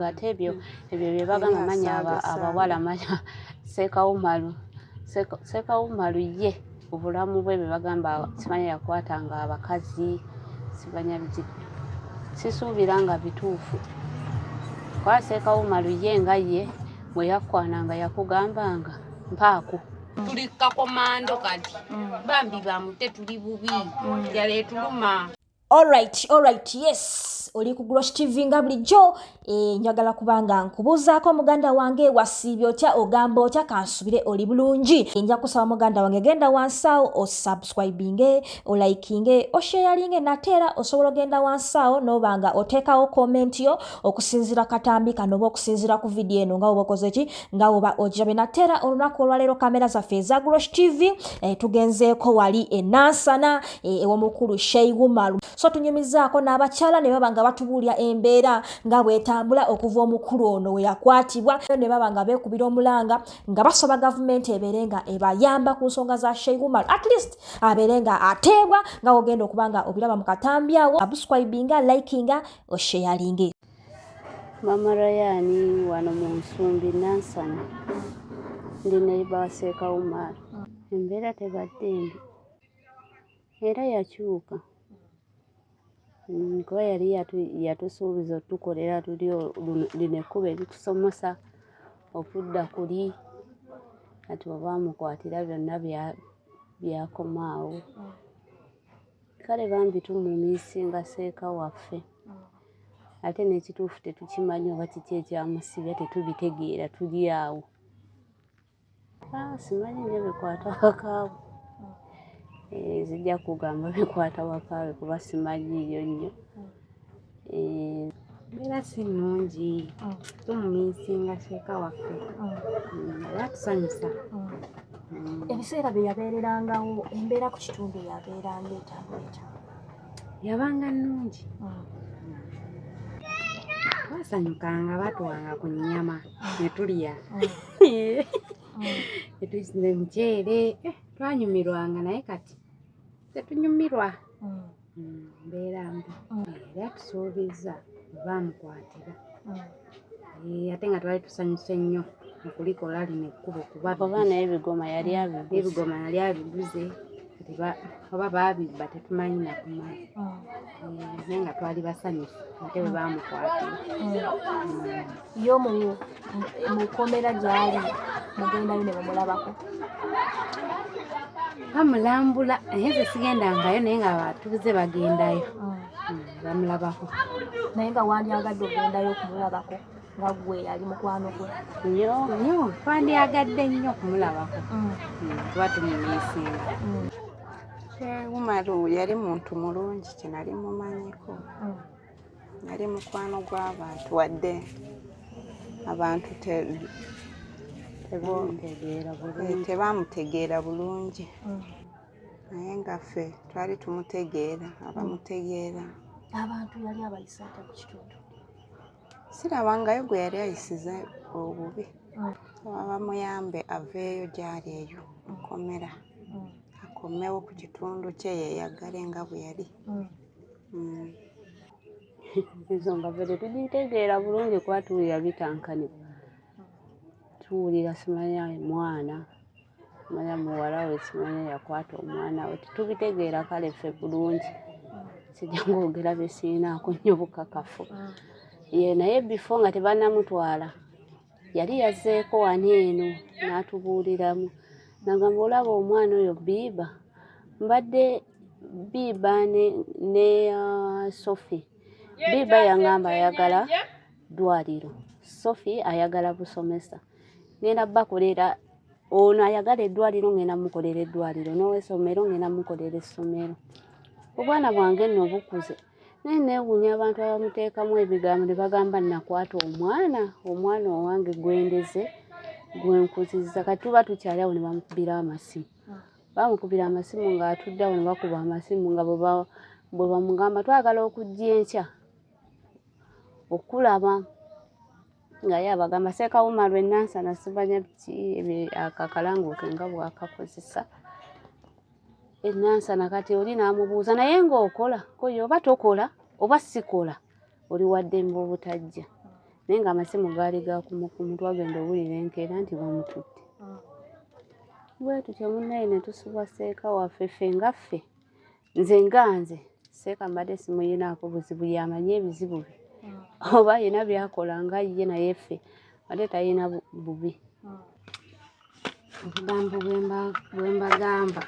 ate ebyo bye bagamba manya abawala manya Sekawumalu ye obulamu bwe bagamba simanya yakwatanga abakazi simanya biti sisuubira nga bituufu kwa Sekawumalu ye nga ye bwe yakwananga yakugambanga mpaako tuli kakomando kati bambi bamute tuli bubi yaletuluma. Alright, yes. Oli ku Grosh TV nga bulijjo njagala kubanga nkubuuzaako muganda wange wasiibye otya ogamba otya kansubire oli bulungi. Nja kusaba muganda wange genda wansawo osubscribinge olikinge osharinge nateera osobola ogenda wansawo nobanga oteekawo comment yo okusinzira katambi kano oba okusinzira ku video eno nga oba okoze ki nga oba ojabe nateera olunaku olwaleero kamera zaffe eza Grosh TV tugenzeeko wali enansana ew'omukulu Sekawumalu. So tunyumizaako n'abakyala ne baba nga batubuulya embeera nga bwetambula okuva omukulu ono we yakwatibwa ne baba nga beekubira omulanga nga basaba gavumenti ebeere nga ebayamba ku nsonga za Sekawumalu, at least abeere nga ateebwa nga ogenda okuba nga obiraba mu katambi awo. Subscribinga, likinga, osharinge. Mama Rayani wano mu Nsumbi Nansana ndi neighbor wa Sekawumalu. Embeera tebadde mbi era yakyuka. Kuba yali yatusuubiza otukolera tuli lino ekkubo eritusomosa okudda kuli kati oba mukwatira byonna byakomaawo. Kale bambi tumumiisinga Seeka waffe ate n'ekituufu tetukimanyi oba kiki ekyamusibya tetubitegeera tuli awo. Simanyi nyo bikwata wakaawe. Zijja kugamba bikwata wakaawe kuba simanyiiyo nnyo. Mbeera si nnungi tumumiisinga Seeka waffe era tusanyusa. Ebiseera bye yabeererangawo embeera ku kitundu yabeeranga etambula yabanga nnungi. Twasanyukanga batuwanga ku nnyama ne tulya ne muceere twanyumirwanga naye kati tetunyumirwa. Mbeera mbi era tusuubiza baamukwatira ate nga twali tusanyuse nnyo okulikola lino ekkubo kuba naye ebigoma yali abiguze oba baabibba tetumanyi nakumanyi naye nga twali basanyufu ate bwe baamukwatira. Yo mu kkomera gyali mugendayo ne bamulabako? Bamulambula naye nze sigendangayo naye nga batubuze bagendayo bamulabako. Naye nga wandyagadde ogendayo okumulabako nga gwe yali mukwano gwe? Nnyo twandyagadde nnyo okumulabako kuba tumumiisinga. Sekawumalu yali muntu mulungi kye nali mumanyiko. Yali mukwano gw'abantu wadde abantu tebaamutegeera bulungi naye nga ffe twali tumutegeera abamutegeera. Abantu yali abayisa ate ku kitundu? Sirabangayo gwe yali ayisiza obubi. Bamuyambe aveeyo gyali eyo mukomera akomewo ku kitundu kye yeeyagale nga bwe yali. Ensonga ffe tetugitegeera bulungi kuba tuwulira bitankanibwa. Tuwulira simanya mwana simanya muwala we simanya yakwata omwana we tetubitegeera kale ffe bulungi. Sijja ng'ogera bye siinaako nnyo bukakafu. Naye bifo nga tebannamutwala yali yazzeeko wano eno n'atubuuliramu n'agamba olaba omwana oyo Biiba mbadde Biiba ne Sophie. Biiba yangamba ayagala ddwaliro, Sophie ayagala busomesa. Ngenda bakolera ono ayagala eddwaliro ngenda mukolera eddwaliro n'ow'essomero ngenda mukolera essomero. Obwana bwange nno bukuze naye neewuunya abantu abamuteekamu ebigambo ne bagamba nakwata omwana owange gwendeze gwenkuzizza. Kati tuba tukyali awo ne bamukubira amasimu. Bamukubira amasimu ng'atudde awo ne bakuba amasimu nga bwe bamugamba twagala okujja enkya okulaba nga ye abagamba Sekawumalu Nansana simanya akakalanguke nga bw'akakozesa. Nansana kati oli n'amubuuza naye ng'okola koyo oba tokola oba sikola oli wa ddembe obutajja. naye ng'amasimu gaali gakumukumu twagenda owulira enkeera nti bamututte. Bwe tutyo munnaye ne tusubwa seeka waffe ffe nga ffe. Nze seeka mbadde simuyinaako buzibu yamanye ebizibu bye. Oba yina byakola nga ye naye ffe ate tayina bubi. Obugambo bwe mbagamba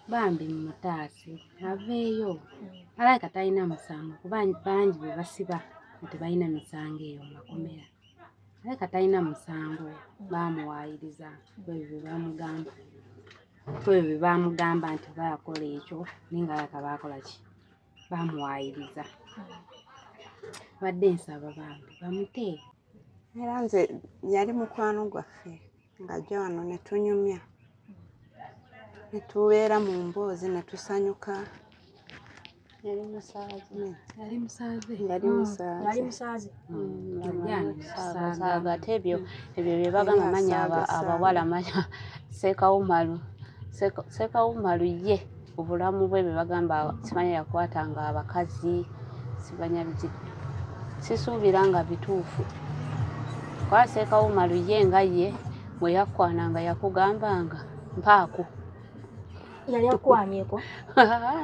bambi mutaase aveeyo. Alabika talina musango kuba bangi bwe basiba nti balina misango eyo mu makomera. Alabika talina musango baamuwaayiriza kwebyo bye baamugamba nti oba yakola ekyo naye nga alabika baakola ki? Baamuwaayiriza. Badde nsaba bambi bamute. Era nze yali mukwano gwaffe ng'ajja wano ne tunyumya ne tubeera mu mboozi ne tusanyuka. Yali musaazi. Saaga ate ebyo bye bagamba manya abawala manya Sekawumalu ye obulamu bwe bagamba simanya yakwatanga abakazi simanya biki. Sisuubira nga bituufu. Kwa Sekawumalu ye nga ye bwe yakwananga yakugambanga mpaako. Yali akwanyeko?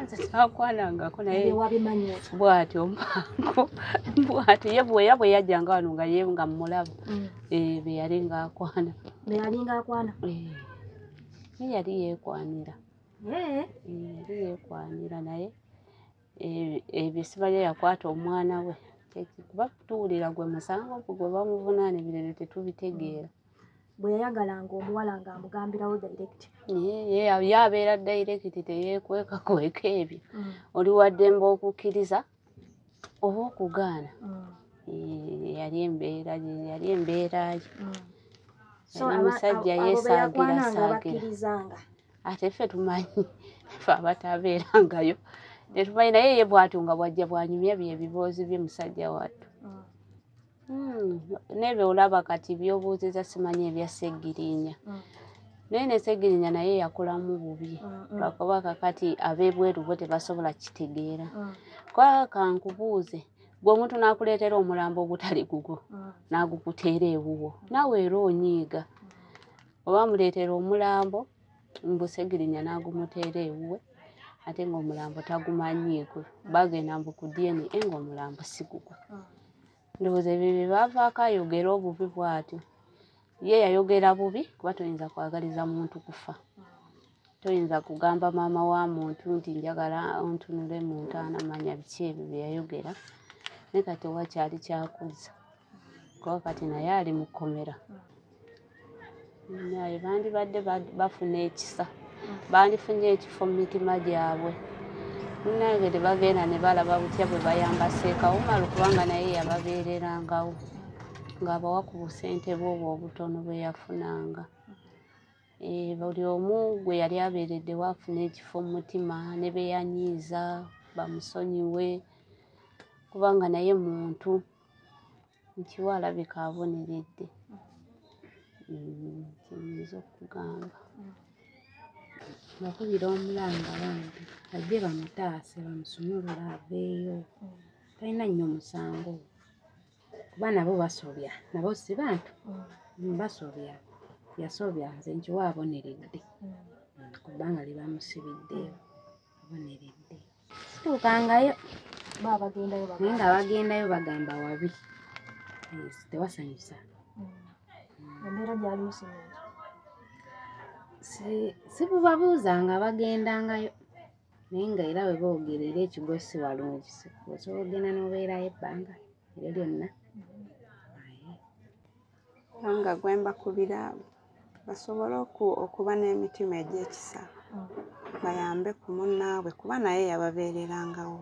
Nze takwanangako naye wabimanye bw'atyo mpaako. Bw'atyo ye bwe yajjanga wano nga ye nga mmulaba. Be yali ng'akwana. Be yali ng'akwana? Ye yali yeekwanira. Yali yeekwanira naye ebyo simanya yakwata omwana we. Kuba tuwulira gwe musango gwe bamuvunaana ebirere tetubitegeera. Bwe yayagalanga omuwala ng'amugambirawo direct. Ye abeera direct teyeekwekweka ebyo. Oli waddembe okukkiriza oba okugaana. Yali embeera ye. So omusajja yeesaagira. Ate ffe tumanyi ffe abatabeerangayo tetumanyi naye ye bw'atyo nga bw'ajja bw'anyumya bye ebiboozi bye musajja wattu. N'ebyo olaba kati by'obuuziza simanyi ebya Sseggirinya. Naye ne Sseggirinya naye yakolamu bubi. Lwakuba kakati ab'ebweru bo tebasobola kitegeera. Kwa kankubuuze gwe omuntu n'akuleetera omulambo ogutali gugwo n'agukuteera ewuwo naawe era onyiiga. Oba amuleetera omulambo mbu Sseggirinya n'agumuteera ewuwe ate ng'omulambo tagumanyiiko. Bagenda mbu ku DNA ng'omulambo si gugwo. Ndowooza ebyo bye baavaako ayogera obubi bw'atyo. Ye yayogera bubi kuba toyinza kwagaliza muntu kufa. Toyinza kugamba maama wa muntu nti njagala ontunule mu ntaana manya biki ebyo bye yayogera. Naye kati wakyali kyakuzza. Kuba kati naye ali mu kkomera. Naye bandibadde bafuna ekisa. Bandifunye ekifo mu mitima gyabwe. Munnange tebagenda ne balaba butya bwe bayamba Sekawumalu kubanga naye yababeererangawo ng'abawa ku busente bwe obwo obutono bwe yafunanga. Buli omu gwe yali abeereddewo afuna ekifo mu mutima ne be yanyiiza bamusonyiwe kubanga naye muntu nkiwe alabika aboneredde. Kiyinza okugamba. Bakubira omulanga bambi bajje bamutaase bamusumulule aveeyo. Talina nnyo musango kuba nabo basobya nabo si bantu basobya. Yasobya nze nkiwa aboneredde kubanga libamusibiddeyo aboneredde. Situukangayo naye nga bagendayo bagamba wabi tewasanyusa. Embeera gyali musinga. Si bubabuuza nga bagendangayo naye nga era bwe boogera era ekigo si walungi osobola ogenda n'obeerayo ebbanga eryo lyonna. Nga gwe mbakubira basobole okuba n'emitima egy'ekisa bayambe ku munnaabwe kuba naye yababeererangawo.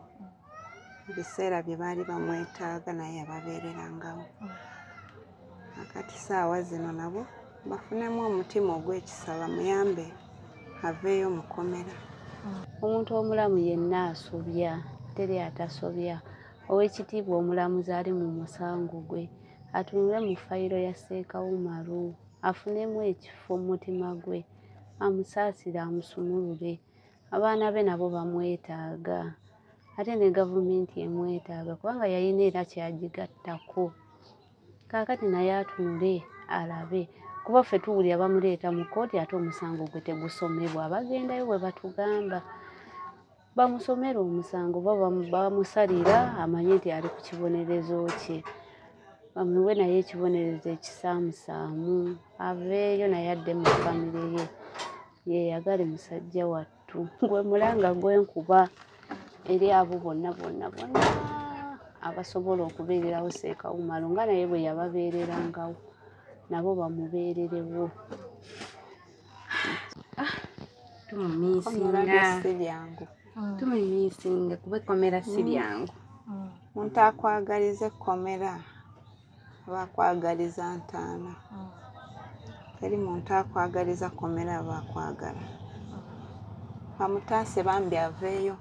Ebiseera bye baali bamwetaaga naye yababeererangawo. Akati saawa zino nabo bafunemu omutima ogw'ekisa bamuyambe aveeyo mu kkomera. Omuntu omulamu yenna asobya teri atasobya. Ow'ekitiibwa omulamuzi ali mu musango gwe atunule mu fayiro ya Sekawumalu afunemu ekifo mu mutima gwe amusaasire amusumulule. Abaana be nabo bamwetaaga ate ne gavumenti emwetaaga kubanga yalina era kyagigattako. kaakati naye atunule alabe kuba ffe tuwulira bamuleeta mu kkooti ate omusango gwe tegusomebwa abagendayo bwe batugamba bamusomera omusango bamusalira amanye nti ali ku kibonerezo kye bamuwe naye ekibonerezo ekisaamusaamu aveeyo naye adde mu famire ye yeeyagale musajja wattu gwe mulanga gwenkuba eri abo bonna abasobola okubeererawo Seekawumalo nga naye bwe yababeererangawo nabo bamubeererewo. Tumumiisinga kuba ekkomera si lyangu. Omuntu akwagaliza ekkomera aba akwagaliza ntaana. Teri muntu akwagaliza kkomera aba akwagala. Bamutaase bambi aveeyo.